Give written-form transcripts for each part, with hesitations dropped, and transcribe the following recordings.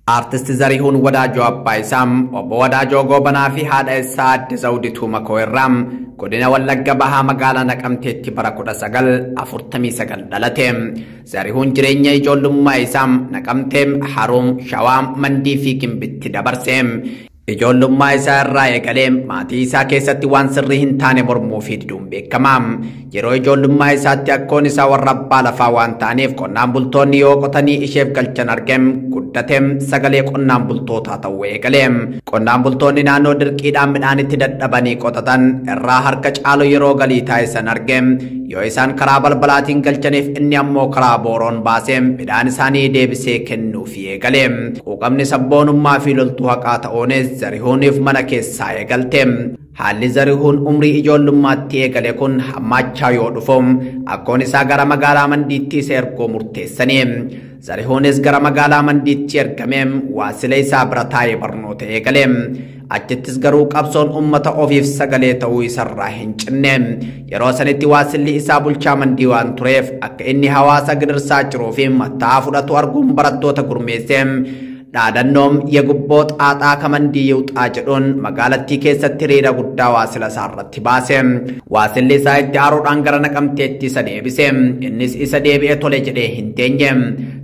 Artist Zarihun Wadajo Abbaisam, Obbo Wadajo Gobana fi haadha isaa Zawdituu Makoo irraa godina Wallagga Bahaa magaalaa Naqamteetti bara 1949 dhalate. Zarihun jireenya ijoollummaa isaa Naqamtee, Haruum, Shawaa, Mandii fi Gimbitti dabarse. Ijoollummaa isaa irraa eegalee maatii isaa keessatti waan sirrii hin taane mormuu fi diduun beekama. Yeroo ijoollummaa isaatti akkoon isaa warra abbaa lafaa waan ta'aniif qonnaan bultoonni yoo qotanii isheef galchan argem guddate sagalee qonnaan bultootaa ta'uu eegale. Qonnaan bultoonni naannoo dirqiidhaan midhaan itti dadhabanii qotatan irraa harka caalu yeroo galii taasisan arge. Yoo isaan karaa balbalaatiin galchaniif inni ammoo karaa booroon baasee midhaan isaanii deebisee kennuuf eegale. Quuqamni sabboonummaa fi loltuu haqaa ta'uunis Zarihuniif mana keessaa eegalte. Haalli Zarihun umrii ijoollummaatti eegale kun hammaachaa yoo dhufu akkoon isaa gara magaalaa Mandiitti isa erguu murteessanii. Zarihunis gara magaalaa Mandiitti ergamee waasila isaa bira taa'ee barnoota eegale. Achittis garuu qabsoon ummata ofiif sagalee ta'uu isarraa hin cinne. Yeroo sanitti waasilli isaa bulchaa Mandii waan tureef akka inni hawaasa gidirsaa jiruu fi mataa fudhatu arguun barattoota gurmeesse. Dhaadannoom yegubboo xaaxaa kamandii yuuxaa jedhuun magaalattii keessatti hiriira guddaa waasila isaarratti baase. Waasilli isaa itti aaruudhaan gara Naqamteetti isa deebise. Innis isa deebi'ee tole jedhee hin teenye.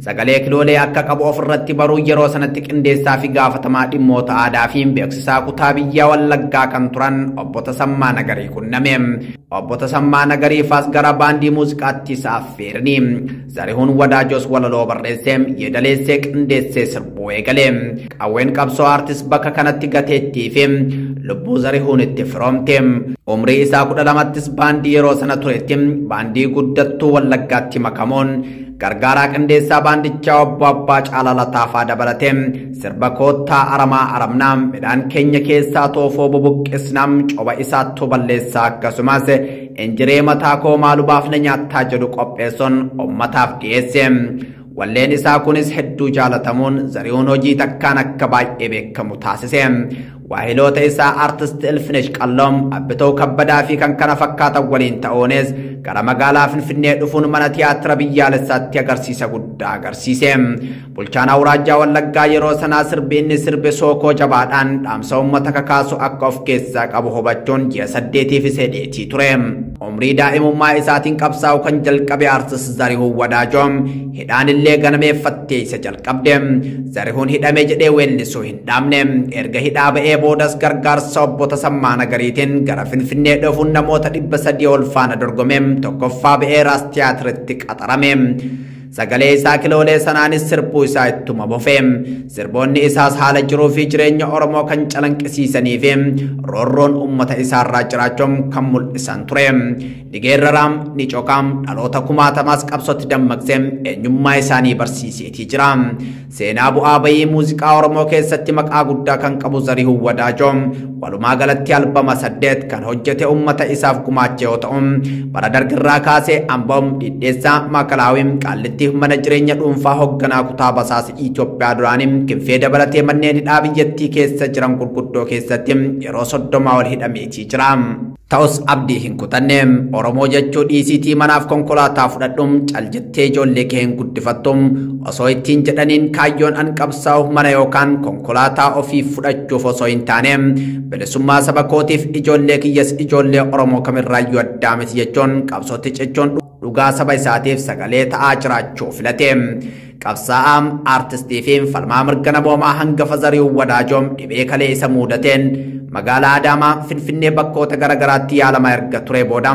Sagalee kiloolee akka qabu ofirratti baruu yeroo sanatti qindeessaa fi gaafatamaa dhimmoota aadaa fi beeksisaa kutaa biyyaa Wallaggaa kan turan Obbo Tasammaa Nagarii qunname. Obbo Tasammaa Nagariifas gara baandii muuziqaatti isa affeeranii. Zarihun Wadaajos walaloo barreessee yeedaleessee qindeessee sirbuu eegale. Qawween qabsoo artist bakka kanatti gateettii fi lubbuu Zarihun itti firoomte. Umrii isaa 12ttis baandii yeroo sana turetti baandii guddattuu Wallaggaatti makamuun gargaaraa qindeessaa baandichaa Obbo Abbaa Caalaa Lataafaa dabalate sirba koottaa aramaa aramnaa midhaan keenya keessaa toofoo bubuqqisnaa coba isaattuu balleessaa akkasumas injiree mataa koo maalu baafna nyaattaa jedhu qopheessuun ummataaf dhiyeesse. Walleen isaa kunis hedduu jaalatamuun Zarihun hojii takkaan akka baay'ee beekamu taasise. Waahiloota isaa artist Ilfinesh Qalloom, Abbitoo Kabbadaa fi kan kana fakkaatan waliin ta'uunis gara magaalaa Finfinnee dhufuun mana tiyaatira biyyaalessaatti agarsiisa guddaa agarsiise. Bulchaan Awuraajjaa Wallaggaa yeroo sanaa sirbi inni sirbe sookoo jabaadhaan dhaamsa uummata kakaasu akka of keessaa qabu hubachuun ji'a 8 dheetii ture. Umrii daa'imummaa isaatiin qabsaa'u kan jalqabe artist Zarihun Wadaajoo hidhaan illee ganameeffattee isa jalqabde. Zarihun hidhame jedhee weellisuu hin dhaabne. Erga hidhaa ba'ee boodas gargaarsa Obbo Tasammaa Nagariitiin gara Finfinnee dhufuun namoota 300 ol faana dorgome tokkoffaa ba'ee Raas Tiyaatiritti qaxarame. Sagalee isaa kiloolee sanaanis sirbuu isaa ittuma bofe. Sirboonni isaas haala jiruu fi jireenya Oromoo kan calanqisiisanii fi roorroon ummata isaarraa jiraachuun kan mul'isan ture. Nigeerraraam ni coqaam dhaloota kumaatamaas qabsootti dammaqsee eenyummaa isaanii barsiiseetii jira. Seenaa bu'aa bayii muuziqaa Oromoo keessatti maqaa guddaa kan qabu Zarihun Wadaajoo walumaa galatti albama 8 kan hojjete ummata isaaf gumaache yoo ta'u bara dargirraa kaasee Amboom, Dhidheessaa, Maakalaawii, Qaallitti mana jireenya dhuunfaa hoogganaa kutaa basaasa Itoophiyaa duraanii Kinfee dabalatee manneen hidhaa biyyattii keessa jiran gurguddoo keessatti yeroo 30 ol hidhameetii jira. Ta'us abdii hin kutanne. Oromoo jechuu dhiisiitii manaaf konkolaataa fudhadhuun caljettee ijoollee kee hin guddifattuun osoo ittiin jedhaniin kaayyoon an qabsaa'u mana yookaan konkolaataa ofii fudhachuuf osoo hin taane bilisummaa saba kootiif ijoollee kiyyas ijoollee Oromoo kamirraayyuu addaa miti jechuun qabsootti cichuun dhugaa saba isaatiif sagalee ta'aa jiraachuu filate. Qabsaa'aa artistii fi falmaa mirga namoomaa hangafa Zarihun Wadaajoo dhibee kalee isa muudateen magaalaa Adaamaa Finfinnee bakkoota garagaraatti yaalamaa erga ture booda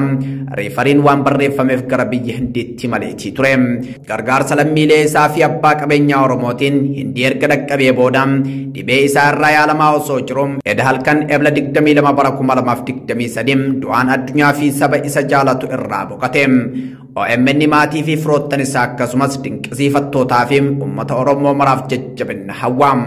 riifariin waan barreeffameef gara biyya Hindiitti maleetii ture. Gargaarsa lammiilee isaa fi abbaa qabeenyaa Oromootiin Hindii erga dhaqqabee booda dhibee isaa irraa yaalamaa osoo jiru edda halkan Ebla 22 bara 2023 du'aan addunyaa fi saba isa jaalatu irraa boqate. OMN maatii fi firoottan isaa akkasumas dinqisiifattootaa fi ummata Oromoo maraaf jajjabina hawwaam.